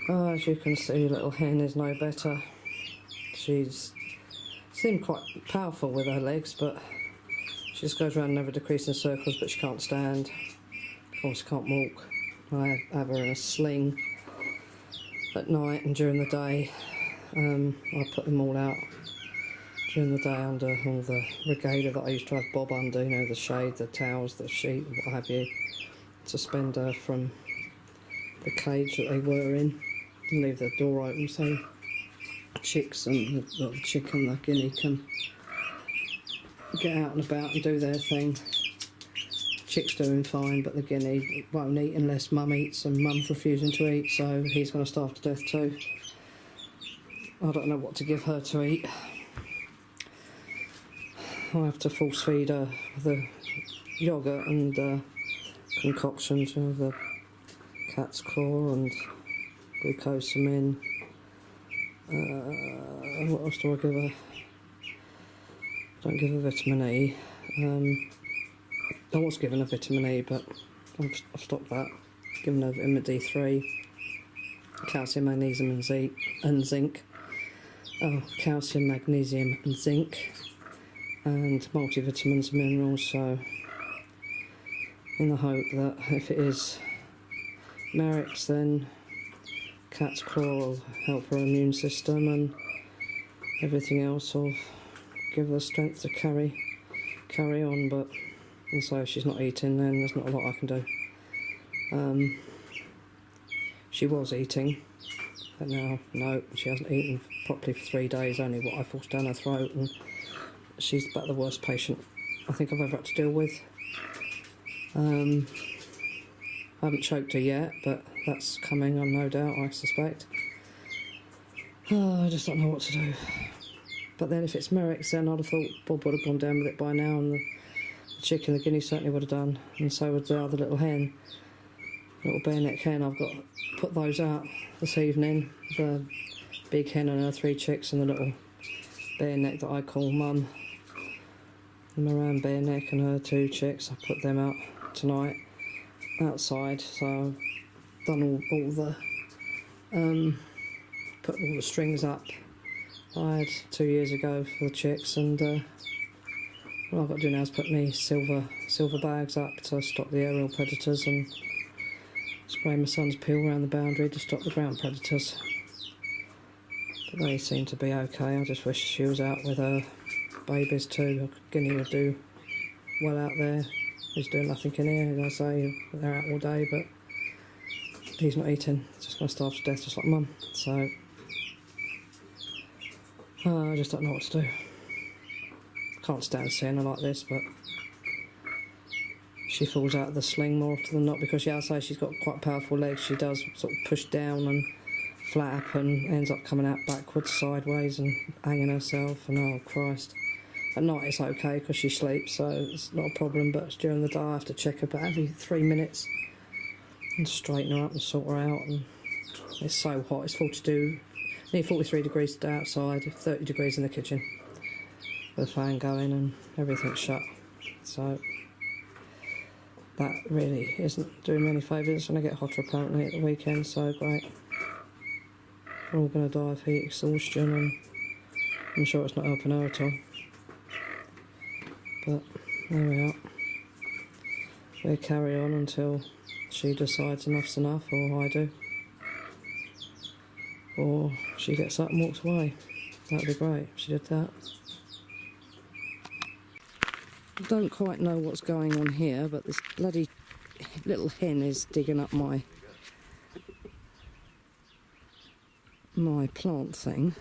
As you can see, little hen is no better. She's seemed quite powerful with her legs, but she just goes around in ever decreasing circles, but she can't stand. Of course, she can't walk. I have her in a sling at night, and during the day I put them all out during the day under all the regalia that I used to have Bob under, you know, the shade, the towels, the sheet, what have you, to suspend her from the cage that they were in and leave the door open so chicks and the chicken, the guinea, can get out and about and do their thing. Chick's doing fine, but the guinea won't eat unless Mum eats, and Mum's refusing to eat, so he's going to starve to death too. I don't know what to give her to eat. I have to force feed her the yoghurt and concoctions, you know, the cat's claw and glucosamine. What else do I give her? Don't give her vitamin E. I was giving her vitamin E, but I've stopped that. Giving her vitamin D3, calcium, magnesium and zinc. Oh, calcium, magnesium and zinc, and multivitamins and minerals, so in the hope that if it is Merrick's, then cat's claw will help her immune system, and everything else will give her strength to carry on. But and so if she's not eating, then there's not a lot I can do. She was eating, but now no, she hasn't eaten properly for 3 days, only what I forced down her throat, and she's about the worst patient I think I've ever had to deal with. I haven't choked her yet, but that's coming, no doubt, I suspect. I just don't know what to do. But then if it's Merrick's, then I'd have thought Bob would have gone down with it by now, and the chicken, the guinea, certainly would have done, and so would the other little hen, little bareneck hen. I've got to put those out this evening, the big hen and her 3 chicks, and the little bareneck that I call Mum, the Moran bareneck and her 2 chicks. I put them out tonight outside, so I've done all the put all the strings up I had 2 years ago for the chicks, and what I've got to do now is put me silver bags up to stop the aerial predators, and spray my son's peel around the boundary to stop the ground predators. But they seem to be okay. I just wish she was out with her babies too. Guinea would do well out there. He's doing nothing in here, as I say, they're out all day, but he's not eating. He's just going to starve to death just like Mum. So I just don't know what to do. Can't stand seeing her like this, but she falls out of the sling more often than not, because I say she's got quite powerful legs. She does sort of push down and flap and ends up coming out backwards, sideways, and hanging herself, and oh Christ. At night it's okay because she sleeps, so it's not a problem, but during the day I have to check her about every 3 minutes and straighten her up and sort her out. And it's so hot. It's 42, nearly 43 degrees today outside, 30 degrees in the kitchen with the fan going and everything's shut, so that really isn't doing me any favours. It's going to get hotter apparently at the weekend, so great. We're all going to die of heat exhaustion, and I'm sure it's not helping her at all. But there we are. We'll carry on until she decides enough's enough, or I do. Or she gets up and walks away. That'd be great if she did that. I don't quite know what's going on here, but this bloody little hen is digging up my plant thing,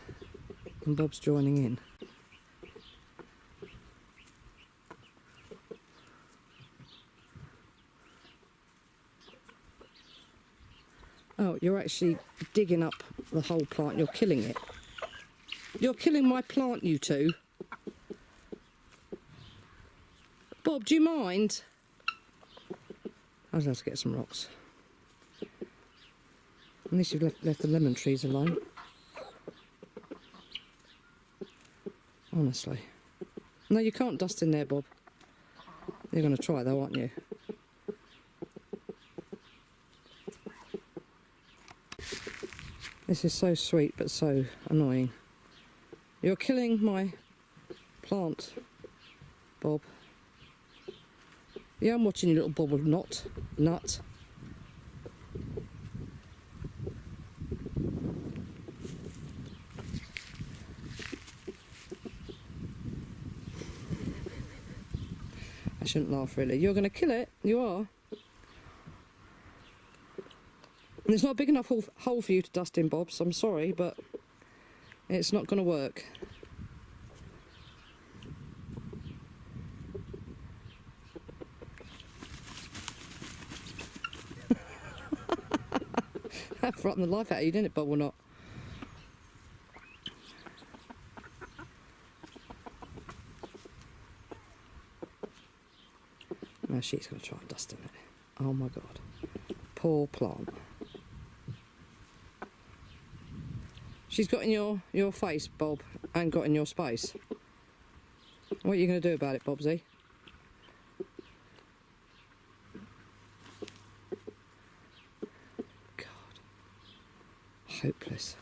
and Bob's joining in. Oh, you're actually digging up the whole plant. You're killing it. You're killing my plant, you two. Bob, do you mind? I'll have to get some rocks. At least you've left the lemon trees alone. Honestly. No, you can't dust in there, Bob. You're going to try though, aren't you? This is so sweet but so annoying. You're killing my plant, Bob. Yeah, I'm watching you, little bobble nut. I shouldn't laugh, really. You're going to kill it. You are. And it's not a big enough hole for you to dust in, Bob, so I'm sorry, but it's not going to work. That frightened the life out of you, didn't it, Bob, or not? Now she's going to try and dust in it. Oh my God. Poor plant. She's got in your face, Bob, and got in your space. What are you going to do about it, Bobsy? God. Hopeless.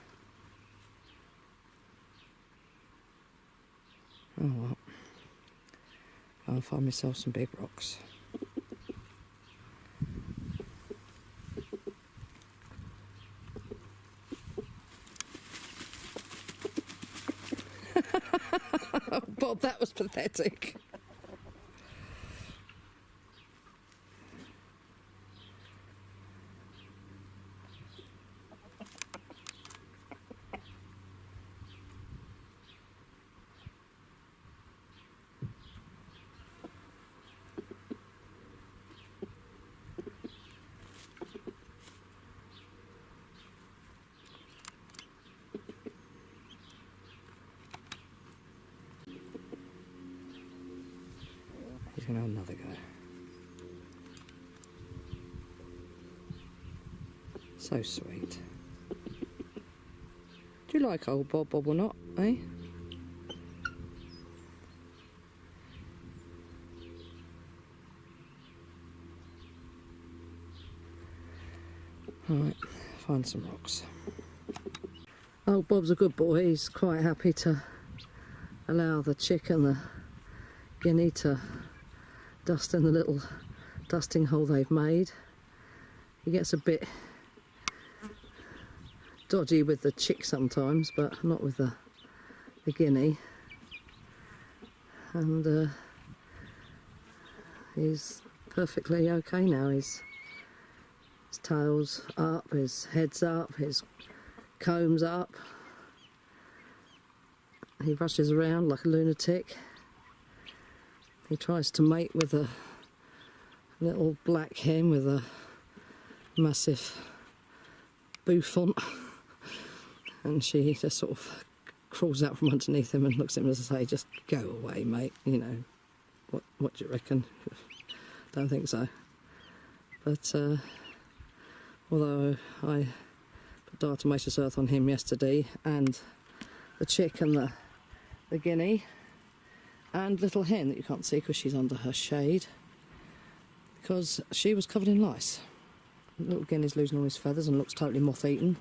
Oh well. I'll find myself some big rocks. Oh, Bob, that was pathetic. He's going to have another go. So sweet. Do you like old Bob or not, eh? Alright, find some rocks. Old Bob's a good boy. He's quite happy to allow the chick and the guinea to dust in the little dusting hole they've made. He gets a bit dodgy with the chick sometimes, but not with the guinea. And he's perfectly okay now. His tail's up, his head's up, his comb's up. He rushes around like a lunatic. He tries to mate with a little black hen with a massive bouffant, and she just sort of crawls out from underneath him and looks at him as I say, just go away, mate, you know, what do you reckon? Don't think so. But although I put diatomaceous earth on him yesterday, and the chick and the guinea, and little hen that you can't see because she's under her shade, because she was covered in lice. The little guinea's losing all his feathers and looks totally moth-eaten.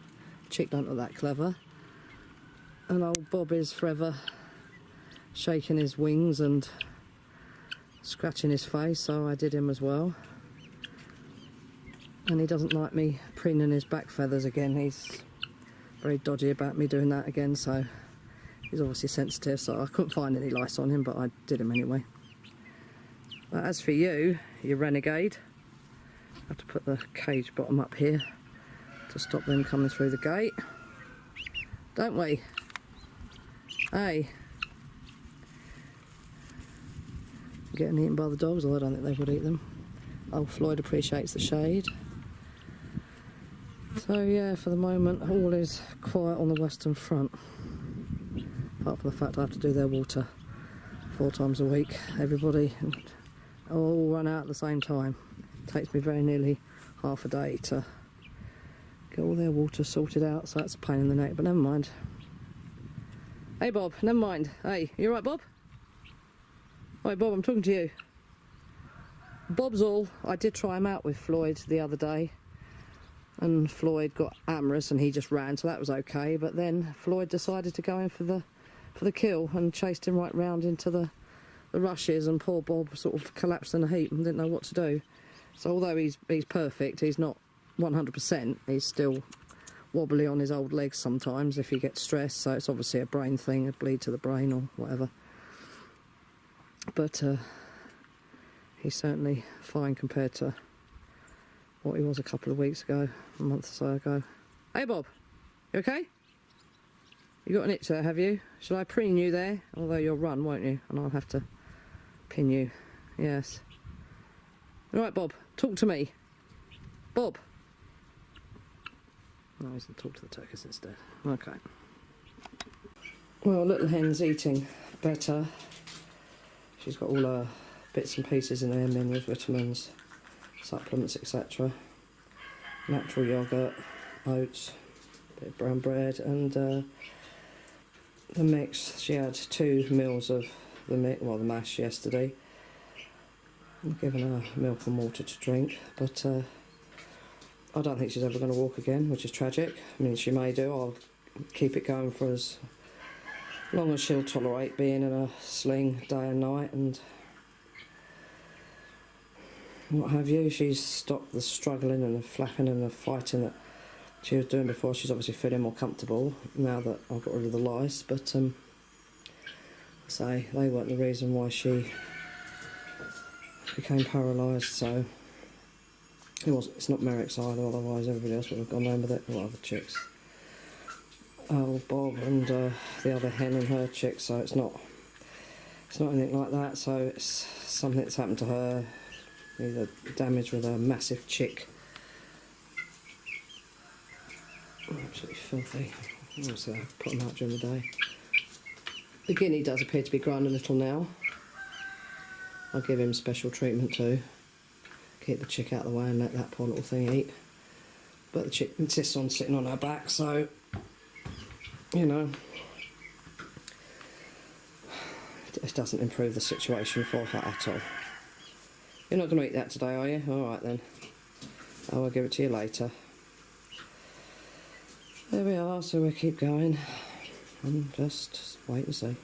Chick don't look that clever. And old Bob is forever shaking his wings and scratching his face, so I did him as well. And he doesn't like me preening his back feathers again. He's very dodgy about me doing that again, so he's obviously sensitive, so I couldn't find any lice on him, but I did him anyway. But as for you, you renegade, I have to put the cage bottom up here to stop them coming through the gate. Don't we? Hey. Getting eaten by the dogs, although I don't think they would eat them. Old Floyd appreciates the shade. So yeah, for the moment, all is quiet on the Western Front. Apart from the fact I have to do their water 4 times a week. Everybody all run out at the same time. It takes me very nearly half a day to get all their water sorted out, so that's a pain in the neck, but never mind. Hey Bob, never mind. Hey, you alright, Bob? Alright Bob, I'm talking to you. Bob's all. I did try him out with Floyd the other day. and Floyd got amorous and he just ran, so that was okay. But then Floyd decided to go in for the kill and chased him right round into the rushes, and poor Bob sort of collapsed in a heap and didn't know what to do. So although he's perfect, he's not 100%. He's still wobbly on his old legs sometimes if he gets stressed, so it's obviously a brain thing, a bleed to the brain or whatever. But he's certainly fine compared to what he was a couple of weeks ago, a month or so ago. Hey Bob, you okay? You got an itch there, have you? Shall I preen you there? Although you'll run, won't you? And I'll have to pin you. Yes. All right, Bob, talk to me. Bob. No, he's going to talk to the turkeys instead. Okay. Well, little hen's eating better. She's got all her bits and pieces in there, minerals, vitamins, supplements, etc. Natural yoghurt, oats, a bit of brown bread, and the mix. She had 2 meals of the mash yesterday. I've given her milk and water to drink, but I don't think she's ever going to walk again, which is tragic. I mean, she may do. I'll keep it going for as long as she'll tolerate being in a sling day and night and what have you. She's stopped the struggling and the flapping and the fighting that she was doing before. She's obviously feeling more comfortable now that I've got rid of the lice, but say they weren't the reason why she became paralysed, so it's not Merrick's either, otherwise everybody else would have gone home with it. What other chicks? Oh, Bob and the other hen and her chicks, so it's not anything like that. So it's something that's happened to her, either damage with a massive chick. Absolutely filthy. Obviously I put them out during the day. The guinea does appear to be growing a little now. I'll give him special treatment too. Keep the chick out of the way and let that poor little thing eat. But the chick insists on sitting on her back, so, you know, it doesn't improve the situation for her at all. You're not going to eat that today, are you? Alright then. I'll give it to you later. There we are, so we'll keep going and just wait and see.